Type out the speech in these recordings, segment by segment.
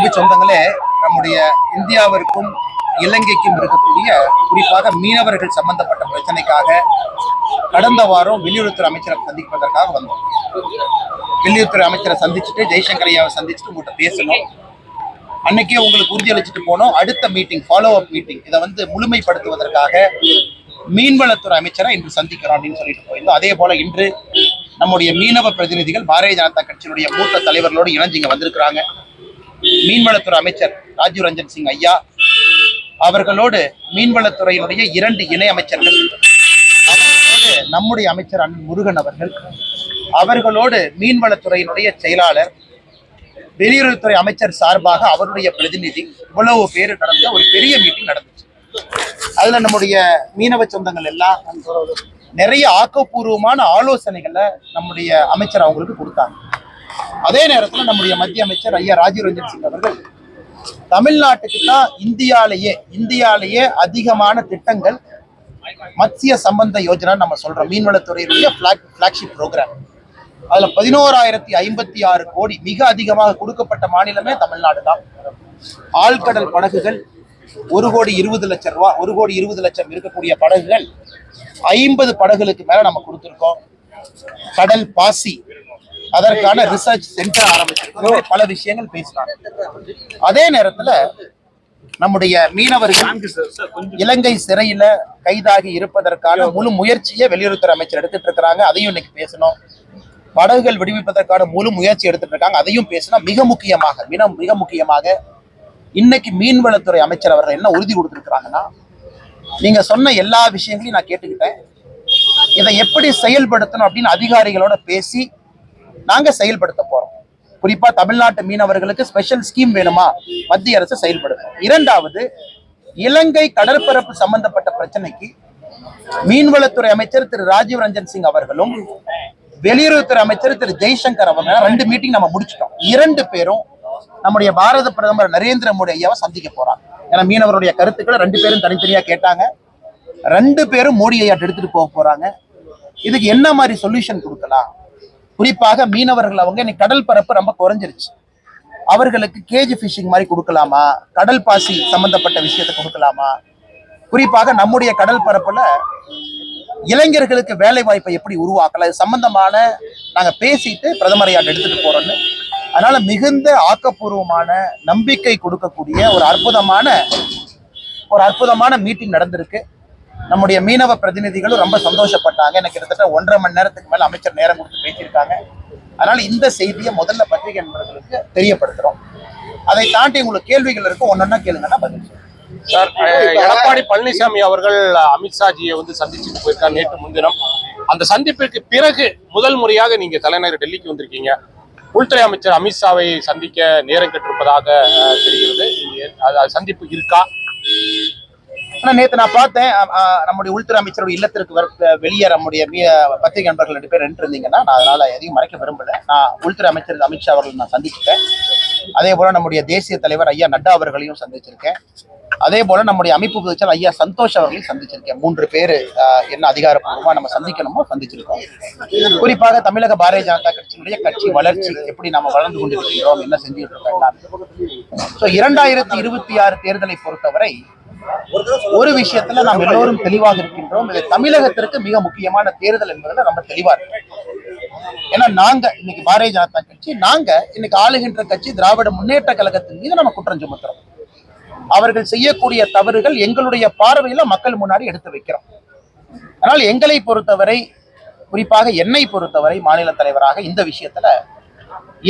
அன்பு சொந்தங்களே, நம்முடைய இந்தியாவிற்கும் இலங்கைக்கும் இருக்கக்கூடிய குறிப்பாக மீனவர்கள் சம்பந்தப்பட்ட பிரச்சனைக்காக கடந்த வாரம் வெளியுறவுத்துறை அமைச்சரை சந்திப்பதற்காக வந்தோம். வெளியுறவுத்துறை அமைச்சரை சந்திச்சுட்டு ஜெய்சங்கர் ஐயாவை சந்திச்சுட்டு உங்கள்கிட்ட பேசணும். அன்னைக்கே உங்களுக்கு உறுதியளிச்சுட்டு போனோம். அடுத்த மீட்டிங், ஃபாலோ அப் மீட்டிங், இதை முழுமைப்படுத்துவதற்காக மீன்வளத்துறை அமைச்சரை இன்று சந்திக்கிறோம் அப்படின்னு சொல்லிட்டு போயிருந்தோம். அதே போல இன்று நம்முடைய மீனவ பிரதிநிதிகள் பாரதிய ஜனதா கட்சியினுடைய மூத்த தலைவர்களோடு இணைஞ்சு இங்க வந்திருக்கிறாங்க. மீன்வளத்துறை அமைச்சர் ராஜீவ் ரஞ்சன் சிங் ஐயா அவர்களோடு மீன்வளத்துறையினுடைய 2 இணை அமைச்சர்கள், நம்முடைய அமைச்சர் அண்ணன் முருகன் அவர்களோடு மீன்வளத்துறையினுடைய செயலாளர், வெளியுறவுத்துறை அமைச்சர் சார்பாக அவருடைய பிரதிநிதி, இவ்வளவு பேர் நடந்த ஒரு பெரிய மீட்டிங் நடந்துச்சு. அதுல நம்முடைய மீனவ சொந்தங்கள் எல்லாம் நிறைய ஆக்கப்பூர்வமான ஆலோசனைகளை நம்முடைய அமைச்சர் அவங்களுக்கு கொடுத்தாங்க. அதே நேரத்தில் நம்முடைய மத்திய அமைச்சர் ஐயா ராஜீவ் ரஞ்சன் சிங் அவர்கள் தமிழ்நாட்டுக்கு தான் இந்தியாலேயே அதிகமான திட்டங்கள் மத்திய சம்பந்த யோஜனா நம்ம சொல்றோம், மீன்வளத்துறையினுடைய பிளாக்ஷிப் ப்ரோக்ராம். அதுல 11,056 கோடி மிக அதிகமாக கொடுக்கப்பட்ட மாநிலமே தமிழ்நாடு தான். ஆழ்கடல் படகுகள் 1,20,00,000 ரூபாய், 1,20,00,000 இருக்கக்கூடிய படகுகள் 50 படகுகளுக்கு மேல நம்ம கொடுத்துருக்கோம். கடல் பாசி, அதற்கான ரிசர்ச் சென்டர் ஆரம்பிச்சிருக்கோம். பல விஷயங்கள் பேசினாங்க. அதே நேரத்துல நம்முடைய மீனவர்கள் இலங்கை சிறையில கைதாகி இருப்பதற்கான முழு முயற்சியை வெளியுறவுத்துறை அமைச்சர் எடுத்துட்டு இருக்கிறாங்க. அதையும் இன்னைக்கு பேசணும். படகுகள் விடுவிப்பதற்கான முழு முயற்சி எடுத்துட்டு இருக்காங்க. அதையும் பேசினா மிக முக்கியமாக இன்னைக்கு மீன்வளத்துறை அமைச்சர் அவர்கள் என்ன உறுதி கொடுத்திருக்கிறாங்கன்னா, நீங்க சொன்ன எல்லா விஷயங்களையும் நான் கேட்டுக்கிட்டேன், இதை எப்படி செயல்படுத்தணும் அப்படின்னு அதிகாரிகளோட பேசி நாங்க செயல்படுத்த போறோம். குறிப்பா தமிழ்நாட்டு மீனவர்களுக்கு ஸ்பெஷல் ஸ்கீம் வேணுமா, மத்திய அரசு செயல்படுத்தும். 2வது, இலங்கை கடற்பரப்பு சம்பந்தப்பட்ட பிரச்சனைக்கு மீன்வளத்துறை அமைச்சர் திரு ராஜீவ் ரஞ்சன் சிங் அவர்களும் வெளியுறவுத்துறை அமைச்சர் திரு ஜெய்சங்கர் அவங்க 2 மீட்டிங் நம்ம முடிச்சிட்டோம். 2 பேரும் நம்முடைய பாரத பிரதமர் நரேந்திர மோடி ஐயாவை சந்திக்க போறாங்க. ஏன்னா மீனவருடைய கருத்துக்களை 2 பேரும் தனித்தனியா கேட்டாங்க. 2 பேரும் மோடி ஐயா எடுத்துட்டு போக போறாங்க. இதுக்கு என்ன மாதிரி சொல்யூஷன் கொடுக்கலாம், குறிப்பாக மீனவர்கள் அவங்க இன்னைக்கு கடல் பரப்பு ரொம்ப குறைஞ்சிருச்சு, அவர்களுக்கு கேஜ் ஃபிஷிங் மாதிரி கொடுக்கலாமா, கடல் பாசி சம்பந்தப்பட்ட விஷயத்தை கொடுக்கலாமா, குறிப்பாக நம்முடைய கடல் பரப்புல இளைஞர்களுக்கு வேலை வாய்ப்பை எப்படி உருவாக்கலாம், இது சம்பந்தமான நாங்க பேசிட்டு பிரதமர் ஐயா எடுத்துட்டு போறோம்னு. அதனால மிகுந்த ஆக்கப்பூர்வமான நம்பிக்கை கொடுக்கக்கூடிய ஒரு அற்புதமான மீட்டிங் நடந்திருக்கு. நம்முடைய மீனவ பிரதிநிதிகளும் ரொம்ப சந்தோஷப்பட்டாங்க. எனக்கு கிட்டத்தட்ட 1.5 மணி நேரத்துக்கு மேல அமைச்சர் நேரம் கொடுத்து பேசியிருக்காங்க. அதனால இந்த செய்தியை முதல்ல பத்திரிகை நண்பர்களுக்கு தெரியப்படுத்துறோம். அதை தாண்டி உங்களுக்கு கேள்விகள் இருக்கும், ஒன்னொன்னா கேளுங்கன்னா பதில் சொல்லுங்க. சார், எடப்பாடி பழனிசாமி அவர்கள் அமித்ஷாஜியை சந்திச்சுட்டு போயிருக்காரு நேற்று முன்தினம். அந்த சந்திப்பிற்கு பிறகு முதல் முறையாக நீங்க தலைநகர் டெல்லிக்கு வந்திருக்கீங்க. உள்துறை அமைச்சர் அமித்ஷாவை சந்திக்க நேரம் கேட்டிருப்பதாக தெரிகிறது. சந்திப்பு இருக்கா? நேற்று நான் பார்த்தேன், நம்முடைய உள்துறை அமைச்சருடைய இல்லத்திற்கு வெளியே நம்முடைய பத்திரிகை நண்பர்கள் 2 பேர் இருந்தீங்கன்னா, நான் அதனால எதையும் மறைக்க விரும்பல. நான் உள்துறை அமைச்சர் அமித்ஷா அவர்கள் நான் சந்திச்சிருக்கேன். அதே போல நம்முடைய தேசிய தலைவர் ஐயா நட்டா அவர்களையும் சந்திச்சிருக்கேன். அதே போல நம்முடைய அமைப்பு பொதுச்செயலாளர் ஐயா சந்தோஷ் அவர்களையும் சந்திச்சிருக்கேன். 3 பேர் என்ன அதிகாரப்பூர்வமா நம்ம சந்திக்கணுமோ சந்திச்சிருக்கோம். குறிப்பாக தமிழக பாரதிய ஜனதா கட்சியினுடைய கட்சி வளர்ச்சி எப்படி நம்ம வளர்ந்து கொண்டிருக்கிறோம், என்ன செஞ்சுட்டு இருக்கோம். 2026 தேர்தலை பொறுத்தவரை ஒரு விஷயத்துல நாம் எல்லோரும் தெளிவாக இருக்கின்றோம். இது தமிழகத்திற்கு மிக முக்கியமான தேர்தல் என்பதுல ரொம்ப தெளிவா இருக்கு. ஏன்னா நாங்க இன்னைக்கு பாரதிய ஜனதா கட்சி, நாங்க இன்னைக்கு ஆளுகின்ற கட்சி திராவிட முன்னேற்ற கழகத்தின் மீது நம்ம குற்றம் சுமத்துறோம். அவர்கள் செய்யக்கூடிய தவறுகள் எங்களுடைய பார்வையில மக்கள் முன்னாடி எடுத்து வைக்கிறோம். அதனால் எங்களை பொறுத்தவரை, குறிப்பாக என்னை பொறுத்தவரை மாநில தலைவராக இந்த விஷயத்துல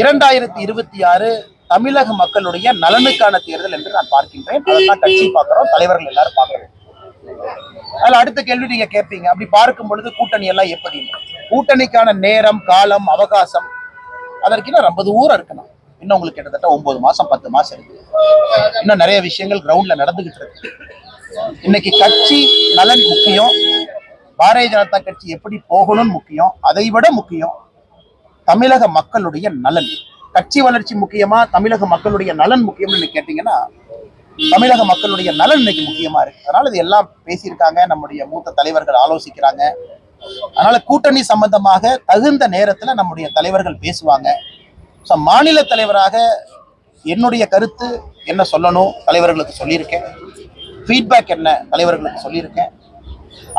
2026 தமிழக மக்களுடைய நலனுக்கான தேர்தல் என்று நான் பார்க்கின்றேன். அதான் கட்சி பார்க்கிறோம், தலைவர்கள் எல்லாரும் பார்க்கிறோம். அதுல அடுத்த கேள்வி நீங்க கேட்பீங்க, அப்படி பார்க்கும் பொழுது கூட்டணி எல்லாம் எப்படி? கூட்டணிக்கான நேரம், காலம், அவகாசம் அதற்கு இன்னும் ரொம்ப தூரம் இருக்கணும். இன்னும் உங்களுக்கு கிட்டத்தட்ட 9 மாசம் 10 மாசம் இருக்கு. இன்னும் நிறைய விஷயங்கள் கிரவுண்ட்ல நடந்துகிட்டு இருக்கு. இன்னைக்கு கட்சி நலன் முக்கியம், பாரதிய ஜனதா கட்சி எப்படி போகணும்னு முக்கியம். அதை விட முக்கியம் தமிழக மக்களுடைய நலன். கட்சி வளர்ச்சி முக்கியமா, தமிழக மக்களுடைய நலன் முக்கியம்னு கேட்டீங்கன்னா, தமிழக மக்களுடைய நலன் இன்னைக்கு முக்கியமா இருக்கு. அதனால இது எல்லாம் பேசியிருக்காங்க, நம்முடைய மூத்த தலைவர்கள் ஆலோசிக்கிறாங்க. அதனால கூட்டணி சம்பந்தமாக தகுந்த நேரத்துல நம்முடைய தலைவர்கள் பேசுவாங்க. மாநில தலைவராக என்னுடைய கருத்து என்ன சொல்லணும் தலைவர்களுக்கு சொல்லியிருக்கேன், ஃபீட்பேக் என்ன தலைவர்களுக்கு சொல்லியிருக்கேன்.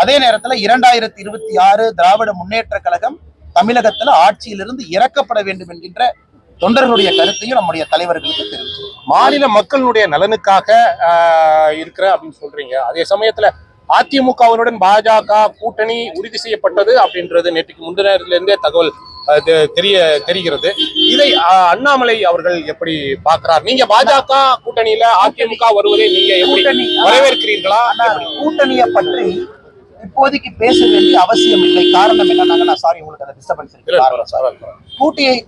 அதே நேரத்தில் 2026 திராவிட முன்னேற்ற கழகம் தமிழகத்தில் ஆட்சியிலிருந்து இறக்கப்பட வேண்டும் என்கின்ற தொண்டர்களுடைய கருத்தையும் நம்முடைய தலைவர்களுக்கு தெரிவிச்சு. மாநில மக்களுடைய நலனுக்காக இருக்கிற அப்படின்னு சொல்றீங்க. அதே சமயத்துல அதிமுகவினுடன் பாஜக கூட்டணி உறுதி செய்யப்பட்டது அப்படின்றது நேற்றுக்கு முந்தினத்திலிருந்தே தகவல் தெரிகிறது. இதை அண்ணாமலை அவர்கள் எப்படி பார்க்கிறார்? நீங்க பாஜக கூட்டணியில அதிமுக வருவதை நீங்க எப்படி வரவேற்கிறீர்களா? கூட்டணியை பற்றி இப்போதைக்கு பேச வேண்டிய அவசியம் இல்லை. காரணம் என்னன்னா, சாரி உங்களுக்கு அந்த டிஸ்டர்பன்ஸ் இருக்கு.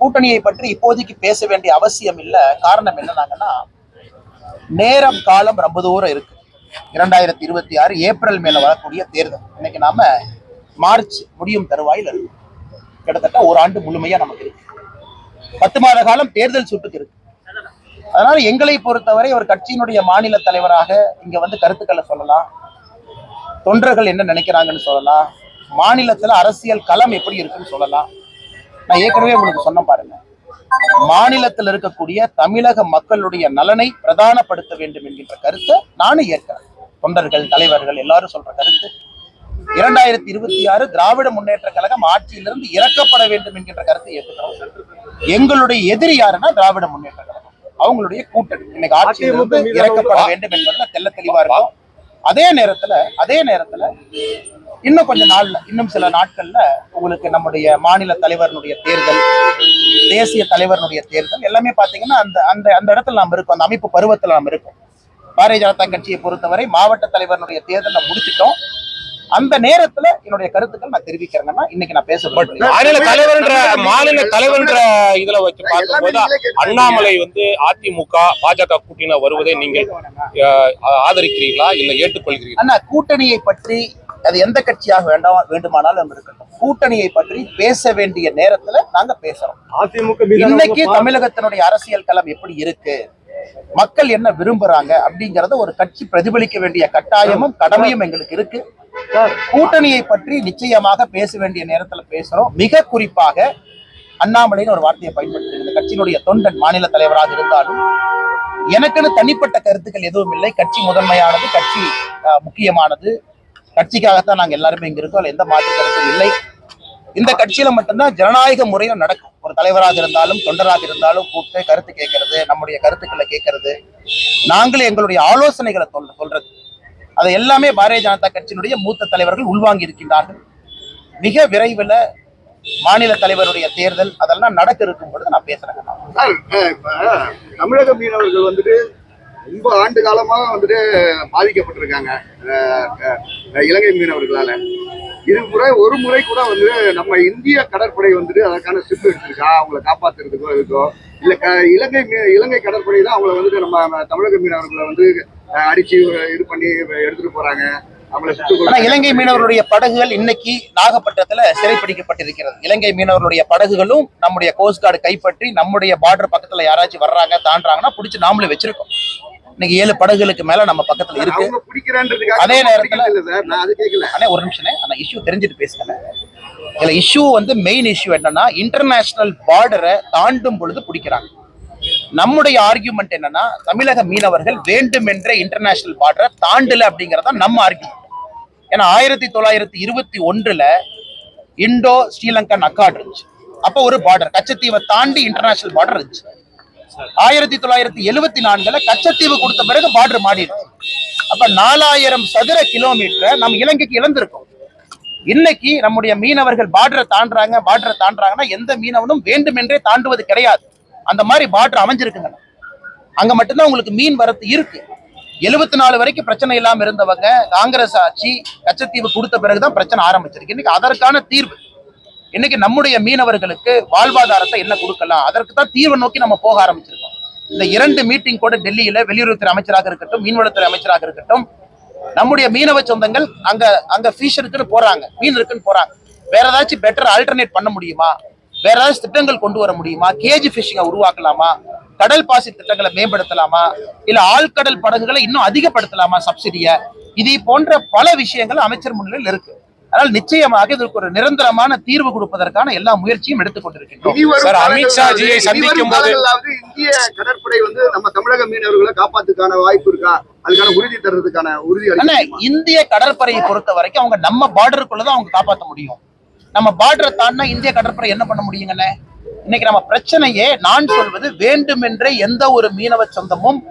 கூட்டணியை பற்றி இப்போதைக்கு பேச வேண்டிய அவசியம் இல்லை. காரணம் என்னன்னாங்கன்னா, நேரம் காலம் ரொம்ப தூரம் இருக்கு. 2026 ஏப்ரல் மேல வரக்கூடிய தேர்தல். இன்னைக்கு நாம மார்ச் முடியும் தருவாயில் இருக்கு. கிட்டத்தட்ட ஒரு ஆண்டு முழுமையா நமக்கு இருக்கு. 10 மாத காலம் தேர்தல் சுட்டுக்கு இருக்கு. அதனால எங்களை பொறுத்தவரை ஒரு கட்சியினுடைய மாநில தலைவராக இங்க வந்து கருத்துக்களை சொல்லலாம், தொண்டர்கள் என்ன நினைக்கிறாங்கன்னு சொல்லலாம், மாநிலத்துல அரசியல் களம் எப்படி இருக்குன்னு சொல்லலாம். நான் ஏற்கனவே உங்களுக்கு சொன்ன பாருங்க, மாநிலத்தில் இருக்கக்கூடிய தமிழக மக்களுடைய நலனை பிரதானப்படுத்த வேண்டும் என்கின்ற கருத்தை நானும் ஏற்கிறேன். தொண்டர்கள் தலைவர்கள் எல்லாரும் சொல்ற கருத்து 2026 திராவிட முன்னேற்ற கழகம் ஆட்சியிலிருந்து இறக்கப்பட வேண்டும் என்கின்ற கருத்தை ஏற்றுக்கிறோம். எங்களுடைய எதிரி யாருன்னா திராவிட முன்னேற்ற கழகம், அவங்களுடைய கூட்டணி இன்னைக்கு ஆட்சியிலிருந்து இறக்கப்பட வேண்டும் என்பதுல தெல்ல தெளிவா இருக்கும். அதே நேரத்துல இன்னும் கொஞ்ச நாள்ல, இன்னும் சில நாட்கள்ல உங்களுக்கு நம்முடைய மாநில தலைவர்களுடைய தேர்தல், தேசிய தலைவர்களுடைய தேர்தல் எல்லாமே பாத்தீங்கன்னா அந்த இடத்துல நாம் இருக்கோம், அந்த அமைப்பு பருவத்துல நாம் இருக்கோம். பாரதிய ஜனதா கட்சியை பொறுத்தவரை மாவட்ட தலைவர்களுடைய தேர்தல் நம்ம முடிச்சிட்டோம். அந்த நேரத்துல என்னுடைய கருத்துக்கள் நான் தெரிவிக்கிறேங்கன்னா இன்னைக்கு நான் பேச மாநில தலைவர்ன்ற இதுல வச்சு பார்க்கும்போது அண்ணாமலை வந்து அதிமுக பாஜக கூட்டணி வருவதை நீங்கள் ஆதரிக்கிறீர்களா இல்ல ஏற்றுக்கொள்கிறீர்களா? அண்ணா, கூட்டணியை பற்றி அது எந்த கட்சியாக வேண்டுமானாலும் இருக்கட்டும், கூட்டணியை பற்றி பேச வேண்டிய நேரத்துல நாங்க பேசுறோம். இன்னைக்கு தமிழகத்தினுடைய அரசியல் களம் எப்படி இருக்கு, மக்கள் என்ன விரும்புறாங்க அப்படிங்கறத ஒரு கட்சி பிரதிபலிக்க வேண்டிய கட்டாயமும் கடமையும் எங்களுக்கு இருக்கு. கூட்டணியை பற்றி நிச்சயமாக பேச வேண்டிய நேரத்துல பேசுறோம். மிக குறிப்பாக அண்ணாமலைன்னு ஒரு வார்த்தையை பயன்படுத்தி, இந்த கட்சியினுடைய தொண்டன் மாநில தலைவராக இருந்தாலும் எனக்குன்னு தனிப்பட்ட கருத்துக்கள் எதுவும் இல்லை. கட்சி முதன்மையானது, கட்சி முக்கியமானது, கட்சிக்காகத்தான் நாங்க எல்லாருமே இங்க இருக்கோம். எந்த மாற்று கருத்தும் இல்லை. இந்த கட்சியில மட்டும்தான் ஜனநாயக முறையில நடக்கும். ஒரு தலைவராக இருந்தாலும் தொண்டராக இருந்தாலும் கூப்பிட்டு கருத்து கேட்கறது, நம்முடைய கருத்துக்களை கேட்கறது, நாங்களே எங்களுடைய ஆலோசனைகளை சொல்றது, அதை எல்லாமே பாரதிய ஜனதா கட்சியினுடைய மூத்த தலைவர்கள் உள்வாங்கி இருக்கின்றார்கள். மிக விரைவில் மாநில தலைவருடைய தேர்தல் அதெல்லாம் நடக்க இருக்கும் பொழுது நான் பேசுறேன். தமிழக மீனவர்கள் வந்துட்டு ரொம்ப ஆண்டு காலமா வந்துட்டு பாதிக்கப்பட்டிருக்காங்க இலங்கை மீனவர்களால. ஒரு முறை கூட வந்து நம்ம இந்திய கடற்படை வந்துட்டு அதற்கான ஸ்டெப் எடுத்திருக்கா அவங்களை காப்பாத்துறதுக்கோ இருக்கோ, இல்ல இலங்கை கடற்படை தான் அவங்களை வந்துட்டு நம்ம தமிழக மீனவர்களை வந்து அடிச்சு இது பண்ணி எடுத்துட்டு போறாங்க. இலங்கை மீனவர்களுடைய படகுகள் இன்னைக்கு நாகப்பட்டினத்துல சிறைப்பிடிக்கப்பட்டிருக்கிறது. இலங்கை மீனவர்களுடைய படகுகளும் நம்முடைய கோஸ்ட் கார்டு கைப்பற்றி நம்முடைய பார்டர் பக்கத்துல யாராச்சும் வர்றாங்க தாண்டாங்கன்னா பிடிச்சி நாமளே வச்சிருக்கோம். இன்னைக்கு 7 படகுகளுக்கு மேல நம்ம பக்கத்துல இருக்கு. அதே நேரத்துல ஒரு நிமிஷம், ஆனா இஷ்யூ தெரிஞ்சுட்டு பேசுங்க. இதுல இஷ்யூ வந்து மெயின் இஷ்யூ என்னன்னா, இன்டர்நேஷனல் பார்டரை தாண்டும் பொழுது பிடிக்கிறாங்க. நம்முடைய ஆர்கியூமெண்ட் என்னன்னா, தமிழக மீனவர்கள் வேண்டுமென்றே இன்டர்நேஷனல் பார்டரை தாண்டல அப்படிங்கறத நம்ம ஆர்கியூமெண்ட். ஏன்னா 1921 இண்டோ ஸ்ரீலங்கன் அக்கார்டு இருந்துச்சு. அப்ப ஒரு பார்டர் கச்சத்தீவை தாண்டி இன்டர்நேஷனல் பார்டர் இருந்துச்சு. 1974 கச்சத்தீவு கொடுத்த பிறகு பார்டர் மாறிடுச்சு. அப்ப 4000 சதுர கிலோமீட்டர் நம்ம இலங்கைக்கு இழந்திருக்கோம். இன்னைக்கு நம்முடைய மீனவர்கள் பார்டரை தாண்டாங்கன்னா எந்த மீனவனும் வேண்டுமென்றே தாண்டுவது கிடையாது. அந்த மாதிரி பார்டர் அமைஞ்சிருக்குங்க. அங்க மட்டும்தான் உங்களுக்கு மீன் வரத்து இருக்கு. 74 வரைக்கும் பிரச்சனை இல்லாம இருந்தவங்க காங்கிரஸ் ஆட்சி கச்சத்தீவு கொடுத்த பிறகுதான் பிரச்சனை ஆரம்பிச்சிருக்கு. இன்னைக்கு அதற்கான தீர்வு, இன்னைக்கு நம்முடைய மீனவர்களுக்கு வாழ்வாதாரத்தை என்ன கொடுக்கலாம், அதற்கு தான் தீர்வை நோக்கி நம்ம போக ஆரம்பிச்சிருக்கோம். இந்த 2 மீட்டிங் கூட டெல்லியில வெளியுறவுத்துறை அமைச்சராக இருக்கட்டும், மீன்வளத்துறை அமைச்சராக இருக்கட்டும், நம்முடைய மீனவ சொந்தங்கள் அங்க ஃபிஷ் இருக்குன்னு போறாங்க, மீன் இருக்குன்னு போறாங்க. வேற ஏதாச்சும் பெட்டர் ஆல்டர்னேட் பண்ண முடியுமா, வேற ஏதாச்சும் திட்டங்கள் கொண்டு வர முடியுமா, கேஜி ஃபிஷிங்கை உருவாக்கலாமா, கடல் பாசி திட்டங்களை மேம்படுத்தலாமா, இல்ல ஆழ்கடல் படகுகளை இன்னும் அதிகப்படுத்தலாமா, சப்சிடிய, இது போன்ற பல விஷயங்கள் அமைச்சர் முன்னிலையில் இருக்கு. அதனால் நிச்சயமாக இதற்கு ஒரு நிரந்தரமான தீர்வு கொடுப்பதற்கான எல்லா முயற்சியும் எடுத்துக் கொண்டிருக்கின்றோம். சார், அமித்ஷாஜியை சந்திக்கும் போது இந்திய கடற்படை வந்து நம்ம தமிழக மீனவர்களை காப்பாத்துக்கான வாய்ப்பு இருக்கா? அதுக்கான உறுதி தர்றதுக்கான உறுதி இந்திய கடற்படையை பொறுத்த வரைக்கும் அவங்க நம்ம பார்டருக்குள்ளதான் அவங்க காப்பாற்ற முடியும். நம்ம பார்டரை தாண்டினா இந்திய கடற்படை என்ன பண்ண முடியுங்கண்ணே? இன்னைக்கு நம்ம பிரச்சனையே நான் சொல்வது வேண்டுமென்றே எந்த ஒரு மீனவ சொந்தமும்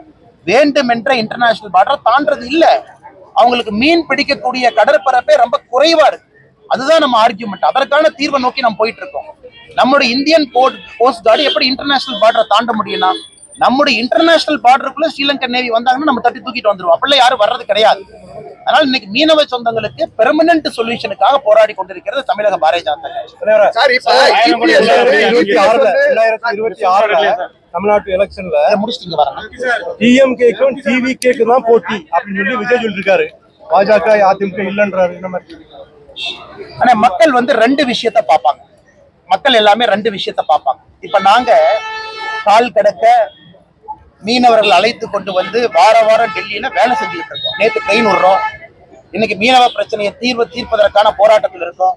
வேண்டுமென்ற இன்டர்நேஷனல் பார்டரை தாண்டது இல்ல. அவங்களுக்கு மீன் பிடிக்கக்கூடிய கடற்பரப்பே ரொம்ப குறைவா இருக்கு. அதுதான் நம்ம ஆர்கியூமெண்ட். அதற்கான தீர்வை நோக்கி நம்ம போயிட்டு இருக்கோம். நம்முடைய இந்தியன் கோஸ்ட் கார்டு எப்படி இன்டர்நேஷனல் பார்டரை தாண்ட முடியும்னா, நம்முடைய இன்டர்நேஷனல் பார்டருக்குள்ள ஸ்ரீலங்கன் நேவி வந்தாங்கன்னா நம்ம தட்டி தூக்கிட்டு வந்துருவோம். அப்படிலாம் யாரும் வர்றது கிடையாது. அதனால இன்னைக்கு மீனவ சொந்தங்களுக்கு பெர்மனன்ட் சொல்யூஷனுக்காக போராடி கொண்டிருக்கிறது தமிழக பாரதிய ஜனதா கட்சி. தமிழ்நாட்டு எலெக்ஷன்ல முடிச்சுட்டு வரேன். டிஎம்கேக்கும் டிவிகேக்கும் தான் போட்டி அப்படின்னு சொல்லி விஜய் சொல்லிருக்காரு. பாஜக அதிமுக இல்லன்றாரு. இந்த மாதிரி ஆனா மக்கள் வந்து ரெண்டு விஷயத்த பார்ப்பாங்க. மக்கள் எல்லாமே ரெண்டு விஷயத்த பார்ப்பாங்க. இப்ப நாங்க கால் கடக்க மீனவர்கள் அழைத்து கொண்டு வந்து வார வாரம் டெல்லியில வேலை செஞ்சுக்கிட்டு இருக்கோம். நேற்று ட்ரெயின் விடுறோம். இன்னைக்கு மீனவ பிரச்சனையை தீர்ப்பதற்கான போராட்டத்தில் இருக்கோம்.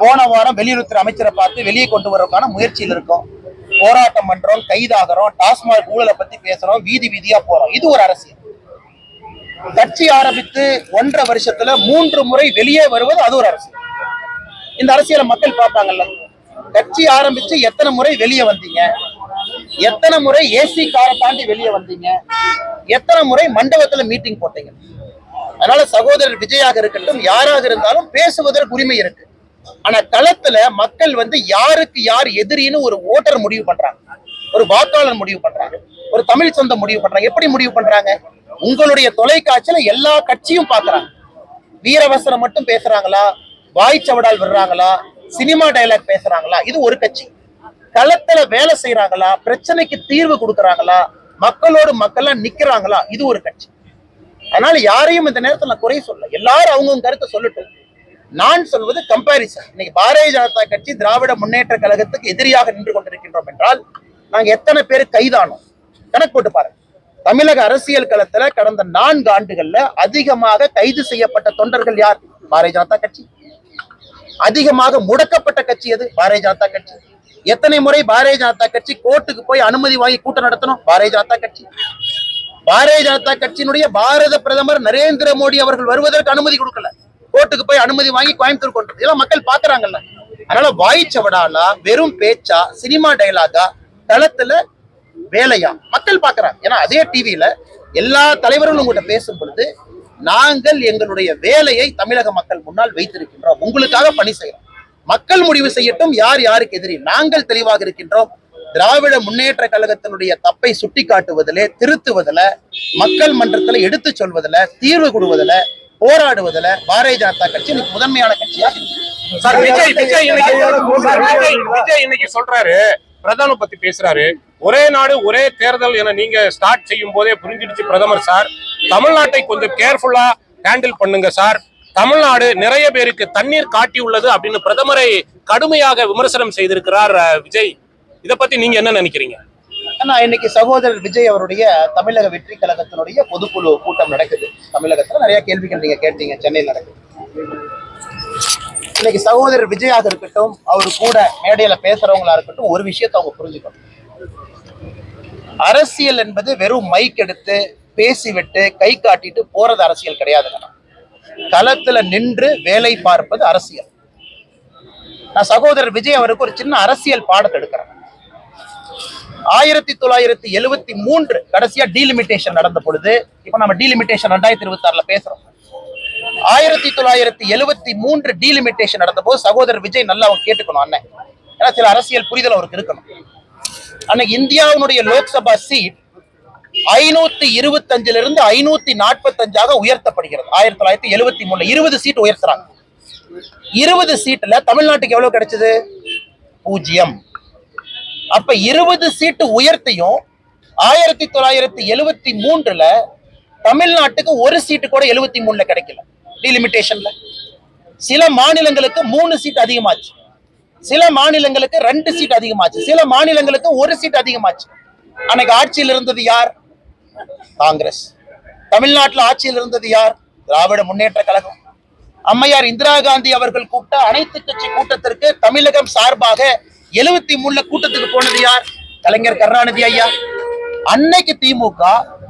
போன வாரம் வெளியுறவுத்துறை அமைச்சரை பார்த்து வெளியே கொண்டு வரதுக்கான முயற்சியில் இருக்கோம். போராட்டம் பண்றோம், கைதாகிறோம், டாஸ்மாக் ஊழலை பத்தி பேசுறோம், வீதி வீதியா போறோம். இது ஒரு அரசியல். கட்சி ஆரம்பித்து 1.5 வருஷத்துல 3 முறை வெளியே வருவது அது ஒரு அரசியல். இந்த அரசியலை மக்கள் பார்ப்பாங்கல்ல. கட்சி ஆரம்பிச்சு எத்தனை முறை வெளியே வந்தீங்க, எத்தனை முறை ஏசி காரை தாண்டி வெளியே வந்தீங்க, எத்தனை முறை மண்டபத்துல மீட்டிங் போட்டீங்க. அதனால சகோதரர் விஜயாக இருக்கட்டும், யாராக இருந்தாலும் பேசுவதற்கு உரிமை இருக்கு. ஆனா களத்துல மக்கள் வந்து யாருக்கு யார் எதிரின்னு ஒரு ஓட்டர் முடிவு பண்றாங்க, ஒரு வாக்காளர் முடிவு பண்றாங்க, ஒரு தமிழ் சொந்தம் முடிவு பண்றாங்க. எப்படி முடிவு பண்றாங்க? உங்களுடைய தொலைக்காட்சியில எல்லா கட்சியும் பாக்குறாங்க. வீரவசனம் மட்டும் பேசுறாங்களா, வாய்ச்சவடால் விடுறாங்களா, சினிமா டயலாக் பேசுறாங்களா, இது ஒரு கட்சி. களத்துல வேலை செய்யறாங்களா, பிரச்சனைக்கு தீர்வு கொடுக்கறாங்களா, மக்களோடு மக்களா நிக்கிறாங்களா, இது ஒரு கட்சி. அதனால யாரையும் இந்த நேரத்தில் நான் குறை சொல்ல, எல்லாரும் அவங்கவுங்க கருத்தை சொல்லட்டும். நான் சொல்வது கம்பாரிசன். இன்னைக்கு பாரதிய ஜனதா கட்சி திராவிட முன்னேற்ற கழகத்துக்கு எதிரியாக நின்று கொண்டிருக்கின்றோம் என்றால் நாங்க எத்தனை பேர் கைதானோம் கணக்கு போட்டு பாருங்க. தமிழக அரசியல் களத்துல கடந்த 4 ஆண்டுகள்ல அதிகமாக கைது செய்யப்பட்ட தொண்டர்கள் யார்? பாரதிய ஜனதா கட்சி. அதிகமாக முடக்கப்பட்ட கட்சி எது? பாரதிய ஜனதா கட்சி. எத்தனை முறை பாரதிய ஜனதா கட்சி கோர்ட்டுக்கு போய் அனுமதி வாங்கி கூட்டம் நடத்தணும்? பாரதிய ஜனதா கட்சி. பாரதிய ஜனதா கட்சியினுடைய பாரத பிரதமர் நரேந்திர மோடி அவர்கள் வருவதற்கு அனுமதி கொடுக்கல. கோர்ட்டுக்கு போய் அனுமதி வாங்கி கோயம்புத்தூர் கொண்டு இதெல்லாம் மக்கள் பாக்குறாங்கல்ல. அதனால வாய்ச்சவடாலா, வெறும் பேச்சா, சினிமா டயலாகா, களத்துல வேலையா மக்கள் பாக்குறாங்க. ஏன்னா அதே டிவியில எல்லா தலைவர்களும் உங்கள்கிட்ட பேசும் பொழுது நாங்கள் எங்களுடைய வேலையை தமிழக மக்கள் முன்னால் வைத்திருக்கின்றோம், உங்களுக்காக பணி செய்யறோம், மக்கள் முடிவு செய்யட்டும் யார் யாருக்கு எதிரி. நாங்கள் தெளிவாக இருக்கின்றோம். திராவிட முன்னேற்ற கழகத்தினுடைய தப்பை சுட்டி காட்டுவதிலே, திருத்துவதில், மக்கள் மன்றத்தில் எடுத்து சொல்வதில், தீர்வு கொடுவதில், போராடுவதில் பாரதிய ஜனதா கட்சி இன்னைக்கு முதன்மையான கட்சியா. விஜய் இன்னைக்கு சொல்றாரு, பிரதமர் பத்தி பேசுறாரு. ஒரே நாடு ஒரே தேர்தல் என நீங்க ஸ்டார்ட் செய்யும் போதே புரிஞ்சிடுச்சு பிரதமர் சார், தமிழ்நாட்டை கொஞ்சம் கேர்ஃபுல்லா ஹேண்டில் பண்ணுங்க சார், தமிழ்நாடு நிறைய பேருக்கு தண்ணீர் காட்டி உள்ளது அப்படின்னு பிரதமரை கடுமையாக விமர்சனம் செய்திருக்கிறார் விஜய். இதை பத்தி நீங்க என்ன நினைக்கிறீங்க? நான் இன்னைக்கு சகோதரர் விஜய் அவருடைய தமிழக வெற்றி கழகத்தினுடைய பொதுக்குழு கூட்டம் நடக்குது. தமிழகத்துல நிறைய கேள்விகள் நீங்க கேட்டீங்க, சென்னையில் நடக்குது. இன்னைக்கு சகோதரர் விஜயாக இருக்கட்டும், அவரு கூட மேடையில பேசுறவங்களா இருக்கட்டும், ஒரு விஷயத்தை அவங்க புரிஞ்சுக்கணும். அரசியல் என்பது வெறும் மைக் எடுத்து பேசிவிட்டு கை காட்டிட்டு போறது அரசியல் கிடையாதுங்க. களத்துல நின்று வேலை பார்ப்பது அரசியல். நான் சகோதரர் விஜய் அவருக்கு ஒரு சின்ன அரசியல் பாடத்தை எடுக்கிறேன். 1973 கடைசியா டீலிமிட்டேஷன் நடந்த பொழுது, இப்ப நம்ம டீலிமிட்டேஷன் 2026 பேசுறோம். 1973 டீலிமிட்டேஷன் நடந்த போது சகோதரர் விஜய் நல்லா அவங்க கேட்டுக்கணும் அண்ணன், ஏன்னா சில அரசியல் புரிதல் அவருக்கு இருக்கணும். அன்னைக்கு இந்தியாவுடைய லோக்சபா சீட் 525 545 உயர்த்தப்படுகிறது. 1973 20 சீட் உயர்த்துறாங்க. 20 சீட்ல தமிழ்நாட்டுக்கு எவ்வளவு கிடைச்சது? 0. அப்ப 20 சீட்டு உயர்த்தியும் 1973 தமிழ்நாட்டுக்கு ஒரு சீட்டு கூட 73 கிடைக்கல டீலிமிட்டேஷன்ல. சில மாநிலங்களுக்கு 3 சீட் அதிகமாச்சு, சில மாநிலங்களுக்கு 2 சீட் அதிகமாச்சு, சில மாநிலங்களுக்கு 1 சீட் அதிகமாச்சு. அன்னைக்கு ஆட்சியில் இருந்தது யார்? காங்கிரஸ். தமிழ்நாட்டில் ஆட்சியில் இருந்தது யார்? திராவிட முன்னேற்ற கழகம். அம்மையார் இந்திரா காந்தி அவர்கள் கூப்பிட்ட அனைத்து கட்சி கூட்டத்திற்கு தமிழகம் சார்பாக 73 கூட்டத்துக்கு போனது யார்? கலைஞர் கருணாநிதி ஐயா. அன்னைக்கு திமுக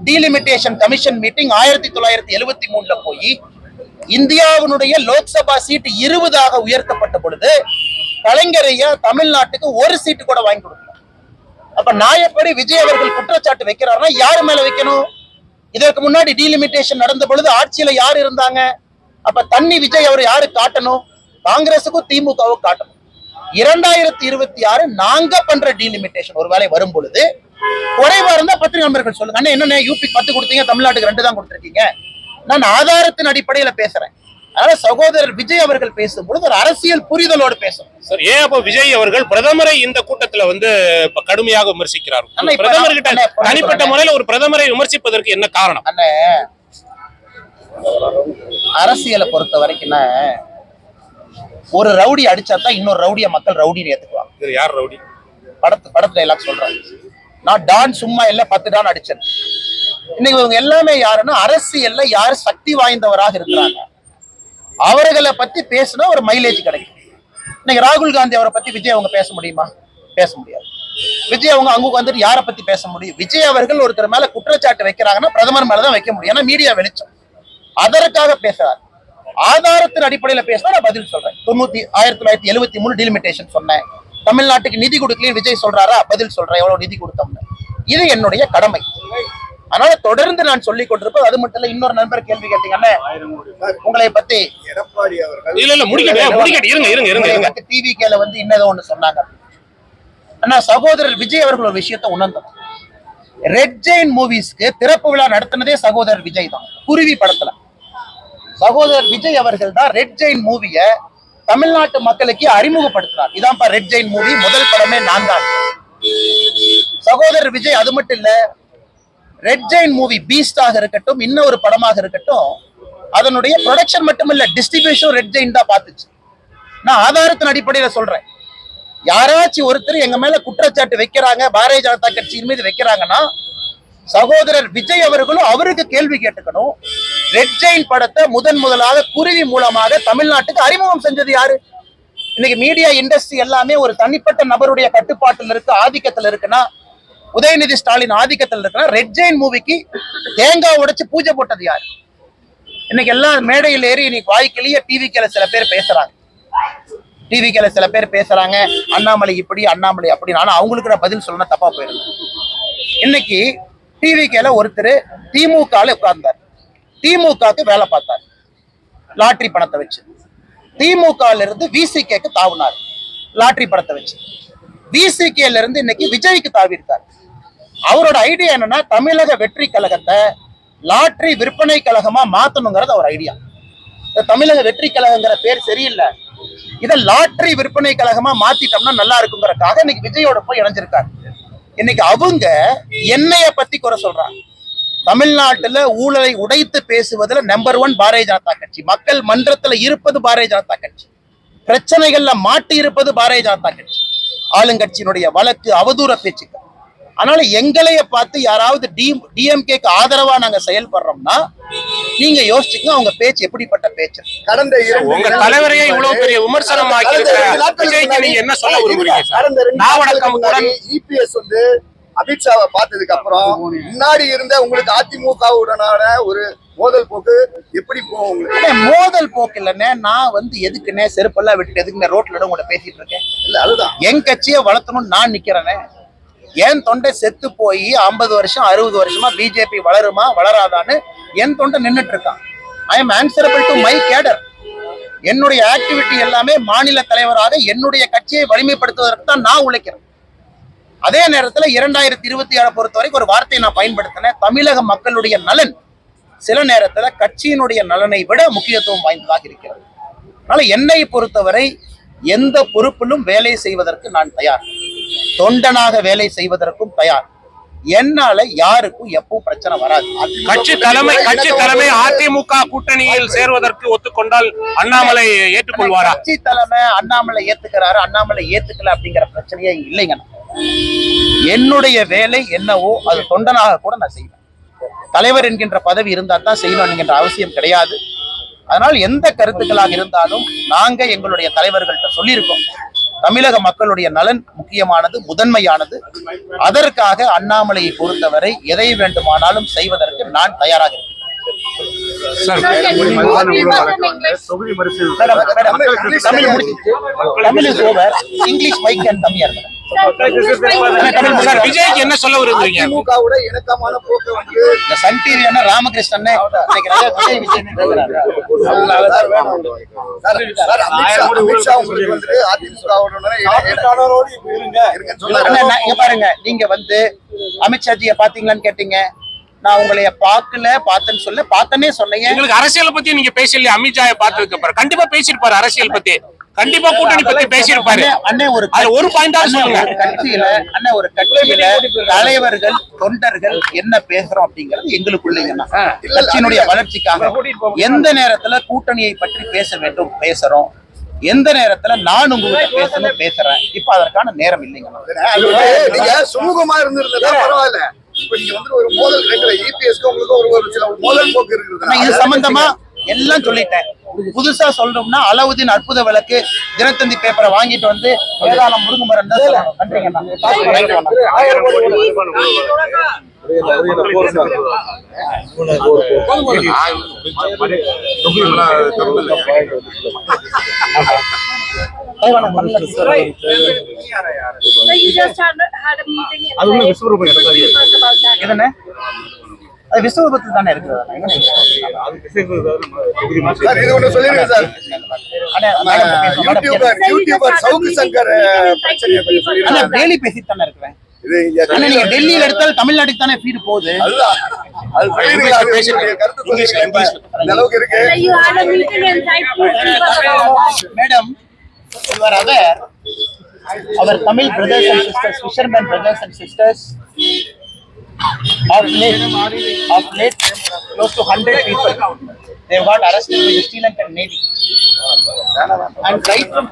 டீலிமிட்டேஷன் கமிஷன் மீட்டிங் 1973 போய் இந்தியாவினுடைய லோக்சபா சீட் 20 உயர்த்தப்பட்ட பொழுது கலைஞர் ஐயா தமிழ்நாட்டுக்கு ஒரு சீட்டு கூட வாங்கி கொடுக்கல. அப்ப நாயப்படி விஜய் அவர்கள் குற்றச்சாட்டு வைக்கிறாருன்னா யாரு மேல வைக்கணும்? இதற்கு முன்னாடி டீலிமிட்டேஷன் நடந்த பொழுது ஆட்சியில யார் இருந்தாங்க? அப்ப தண்ணி விஜய் அவர் யாரு காட்டணும்? காங்கிரசுக்கும் திமுகவும் காட்டணும். 2026 நாங்க பண்ற டீலிமிட்டேஷன் ஒருவேளை வரும் பொழுது குறைவா இருந்தா பத்திரிகை நண்பர்கள் சொல்லுங்க. அண்ணா என்ன யூபி 10 கொடுத்தீங்க, தமிழ்நாட்டுக்கு 2 தான் கொடுத்திருக்கீங்க. நான் ஆதாரத்தின் அடிப்படையில பேசுறேன். அதனால சகோதரர் விஜய் அவர்கள் பேசும்பொழுது ஒரு அரசியல் புரிதலோடு பேசணும். சார், ஏன் அப்ப விஜய் அவர்கள் பிரதமரை இந்த கூட்டத்துல வந்து கடுமையாக விமர்சிக்கிறார்? பிரதமர்கிட்ட தனிப்பட்ட முறையில ஒரு பிரதமரை விமர்சிப்பதற்கு என்ன காரணம்? அண்ணே, அரசியலை பொறுத்த வரைக்கும் ஒரு ரவுடி அடிச்சாதான் இன்னொரு ரவுடிய மக்கள் ரவுடின்னு ஏத்துக்குவாங்க. யார் ரவுடி? படத்துல எல்லாம் சொல்றாங்க, நான் டான் சும்மா இல்ல 10 டான் அடிச்சேன். இன்னைக்கு இவங்க எல்லாமே யாருன்னா அரசியல்ல யாரு சக்தி வாய்ந்தவராக இருக்கிறாங்க அவர்களை பத்தி பேசினா ஒரு மைலேஜ் கிடைக்கும். இன்னைக்கு ராகுல் காந்தி அவரை பத்தி விஜய் அவங்க பேச முடியுமா? பேச முடியாது. விஜய் அவங்க அங்க வந்துட்டு யாரை பத்தி பேச முடியும்? விஜய் அவர்கள் ஒருத்தர் மேல குற்றச்சாட்டு வைக்கிறாங்கன்னா பிரதமர் மேலதான் வைக்க முடியும். ஏன்னா மீடியா வெளிச்சம். அதற்காக பேசுறாரு. ஆதாரத்தின் அடிப்படையில பேசினா நான் பதில் சொல்றேன். 1973 டீலிமிட்டேஷன் சொன்னேன். தமிழ்நாட்டுக்கு நிதி கொடுக்கல விஜய் சொல்றாரா? பதில் சொல்றேன் எவ்வளவு நிதி கொடுத்தோம்னு. இது என்னுடைய கடமை. அதனால தொடர்ந்து நான் சொல்லிக் கொண்டிருப்பது. அது மட்டும் இல்ல, இன்னொரு நண்பர் கேள்வி கேட்டீங்கன்னா உங்களை பத்தி எடப்பாடி அவர்கள் டிவிகேல வந்து இன்னதோ ஒண்ணு சொன்னாங்க. ஆனா சகோதரர் விஜய் அவர்கள் ஒரு விஷயத்தை உணர்ந்தோம். ரெட் ஜெயின் மூவிஸ்க்கு திறப்பு விழா நடத்தினதே சகோதரர் விஜய் தான். குருவி படத்துல சகோதரர் விஜய் அவர்கள் தான் ரெட் ஜெயின் மூவிய தமிழ்நாட்டு மக்களுக்கு அறிமுகப்படுத்தினார். இதான்ப்பா ரெட் ஜெயின் மூவி, முதல் படமே நான் தான். சகோதரர் விஜய் அது மட்டும் இல்ல, ரெட் ஜெயின் மூவி பீஸ்டாக இருக்கட்டும், இன்னொரு படமாக இருக்கட்டும், அதனுடைய ப்ரொடக்ஷன் மட்டும் இல்ல, டிஸ்ட்ரிபியூஷன் ரெட் ஜெயின் தான் பார்த்துச்சு. நான் ஆதாரத்தின் அடிப்படையில சொல்றேன். யாராச்சும் ஒருத்தர் எங்க மேல குற்றச்சாட்டு வைக்கிறாங்க, பாரதிய ஜனதா கட்சியின் மீது வைக்கிறாங்கன்னா சகோதரர் விஜய் அவர்களும் அவருக்கு கேள்வி கேட்டுக்கணும். ரெட் ஜெயின் படத்தை முதலாக குருவி மூலமாக தமிழ்நாட்டுக்கு அறிமுகம் செஞ்சது யாரு? இன்னைக்கு மீடியா இண்டஸ்ட்ரி எல்லாமே ஒரு தனிப்பட்ட நபருடைய கட்டுப்பாட்டில் இருக்கு, ஆதிக்கத்தில் இருக்குன்னா, உதயநிதி ஸ்டாலின் ஆதிக்கத்தில் இருக்குன்னா, ரெட் ஜெயின் மூவிக்கு தேங்காய் உடைச்சு பூஜை போட்டது யாரு? இன்னைக்கு எல்லாம் மேடையில் ஏறி இன்னைக்கு வாய்க்கிலேயே டிவிக்கேல சில பேர் பேசுறாங்க. டிவிக்கேல சில பேர் பேசுறாங்க, அண்ணாமலை இப்படி அண்ணாமலை அப்படி. ஆனா அவங்களுக்கு நான் பதில் சொல்லணும், தப்பா போயிருந்தேன். இன்னைக்கு டிவிக்கேல ஒருத்தர் திமுக உட்கார்ந்தார். திமுகக்கு வேலை பார்த்தார் லாட்டரி பணத்தை வச்சு. திமுக இருந்து விசிகேக்கு தாவினார் லாட்டரி பணத்தை வச்சு. விசிகேல இருந்து இன்னைக்கு விஜய்க்கு தாவி இருக்கார். அவரோட ஐடியா என்னன்னா, தமிழக வெற்றி கழகத்தை லாட்டரி விற்பனை கழகமா மாத்தணுங்கிறது அவர் ஐடியா. தமிழக வெற்றி கழகங்கிற பேர் சரியில்லை, இதை லாட்டரி விற்பனை கழகமா மாத்திட்டோம்னா நல்லா இருக்குங்கிறதுக்காக இன்னைக்கு விஜயோட போய் இணைஞ்சிருக்காரு. இன்னைக்கு அவங்க என்னைய பத்தி குறை சொல்றாங்க. தமிழ்நாட்டுல ஊழலை உடைத்து பேசுவதில் நம்பர் 1 பாரதிய ஜனதா கட்சி. மக்கள் மன்றத்துல இருப்பது பாரதிய ஜனதா கட்சி. பிரச்சனைகள்ல மாட்டி இருப்பது பாரதிய ஜனதா கட்சி. ஆளுங்கட்சியினுடைய வழக்கு, அவதூற பேச்சுக்கள். அதனால எங்களைய பார்த்து யாராவது டிஎம்கேக்கு ஆதரவா நாங்க செயல்படுறோம்னா நீங்க யோசிச்சுங்க அவங்க பேச்சு எப்படிப்பட்ட பேச்சு. கடந்த உங்க தலைவரையே இவ்வளவு பெரிய விமர்சனமாக்கி என்ன சொல்ல விரும்புறீங்க? இபிஎஸ் வந்து அமித்ஷாவை பார்த்ததுக்கு அப்புறம் முன்னாடி இருந்த உங்களுக்கு அதிமுகவுடனான ஒரு மோதல் போக்கு எப்படி போகும்? மோதல் போக்கு இல்லைன்னே, நான் வந்து எதுக்குன்னே செருப்பெல்லாம் விட்டு எதுக்குன்னு ரோட்ல கூட பேசிட்டு இருக்கேன். இல்ல, அதுதான் என் கட்சியை வளர்த்தணும்னு நான் நிக்கிறேனே. என் தொண்டை செத்து போய் 50 வருஷம் 60 வருஷமா பிஜேபி வளருமா வளராதான்னு என் தொண்டை நின்றுட்டு இருக்கான். I am answerable to my cadre. என்னுடைய ஆக்டிவிட்டி எல்லாமே மாநில தலைவராக என்னுடைய கட்சியை வலிமைப்படுத்துவதற்கு தான் நான் உழைக்கிறேன். அதே நேரத்தில் 2027 பொறுத்த வரைக்கும் ஒரு வார்த்தையை நான் பயன்படுத்தினேன், தமிழக மக்களுடைய நலன் சில நேரத்தில் கட்சியினுடைய நலனை விட முக்கியத்துவம் வாய்ந்ததாக இருக்கிறது. அதனால என்னை பொறுத்தவரை எந்த பொறுப்பிலும் வேலை செய்வதற்கு நான் தயார், தொண்டனாக வேலை செய்வதற்கும் தயார். என்னால யாருக்கும் எப்பவும் பிரச்சனை வராது. கட்சி தலைமை அதிமுக கூட்டணியில் சேர்வதற்கு ஒத்துக்கொண்டால் அண்ணாமலை ஏற்றுக்கொள்வாரா? கட்சி தலைமை அண்ணாமலை ஏத்துக்கிறாரு, அண்ணாமலை ஏத்துக்கல அப்படிங்கிற பிரச்சனையே இல்லைங்க. என்னுடைய வேலை என்னவோ அது தொண்டனாக கூட நான் செய்வேன். தலைவர் என்கின்ற பதவி இருந்தா தான் செய்யணும் என்கின்ற அவசியம் கிடையாது. அதனால் எந்த கருத்துக்களாக இருந்தாலும் நாங்க எங்களுடைய தலைவர்கள்ட்ட சொல்லியிருக்கோம். தமிழக மக்களுடைய நலன் முக்கியமானது, முதன்மையானது. அதற்காக அண்ணாமலையை பொறுத்தவரை எதை வேண்டுமானாலும் செய்வதற்கு நான் தயாராக இருக்கிறேன். Tamil is over, English mic and கம்மியா இருக்கு. விஜய்க்கு என்ன சொல்ல விரும்புறீங்க? திமுகவோட இணக்கமான போக்கு வந்து இந்த சன் டிவி அண்ணா ராமகிருஷ்ணன் அமித்ஷா உங்களுக்கு வந்து இங்க பாருங்க, நீங்க வந்து அமித்ஷாஜிய பாத்தீங்களான்னு கேட்டீங்க. நான் உங்களைய பார்த்தேன்னு சொல்ல பார்த்தனே சொன்னீங்க. உங்களுக்கு அரசியல் பத்தி நீங்க பேசலையே? அமித்ஷாவை பார்த்ததுக்கு அப்புறம் கண்டிப்பா பேசியிருப்பாரு, அரசியல் பத்தி கண்டிப்பா கூட்டணி பத்தி பேசியிருப்பாரு. அண்ணே ஒரு பாயிண்ட் சொல்லுங்க. ஒரு கட்சியில தலைவர்கள் தொண்டர்கள் என்ன பேசுறோம் அப்படிங்கிறது எங்களுக்குள்ளேங்க. கட்சியினுடைய வளர்ச்சிக்காக எந்த நேரத்துல கூட்டணியை பற்றி பேச வேண்டும் பேசுறோம், எந்த நேரத்துல நான் உங்ககிட்ட பேசணும் பேசுறேன். இப்ப அதற்கான நேரம் இல்லைங்க. நீங்க சுமூகமா இருந்திருந்தா பரவாயில்ல. இப்ப நீங்க வந்து ஒரு மோதல் இபிஎஸ்க்கு உங்களுக்கு ஒரு சில மோதல் போக்கு இருக்குது. இது சம்பந்தமா எல்லாம் சொல்லிட்டேன். புதுசா சொல்றோம்னா அலாவுதீன் அற்புத விளக்கு தினத்தந்தி பேப்பரை வாங்கிட்டு வந்து வேதாளம் முருங்குமரன் தான் சொல்லணும். அது விஸ்வரூபத்தில் தானே இருக்குது. டெய்லி பேசிட்டு தானே இருக்கிறேன். நீங்க டெல்லியில எடுத்தாலும் தமிழ்நாட்டுக்கு தானே ஃபீடு போகுது. Madam, you are aware, our Tamil brothers and sisters, fishermen brothers and sisters, of late, close to 100 people, they got arrested by the Sri Lankan Navy, and right from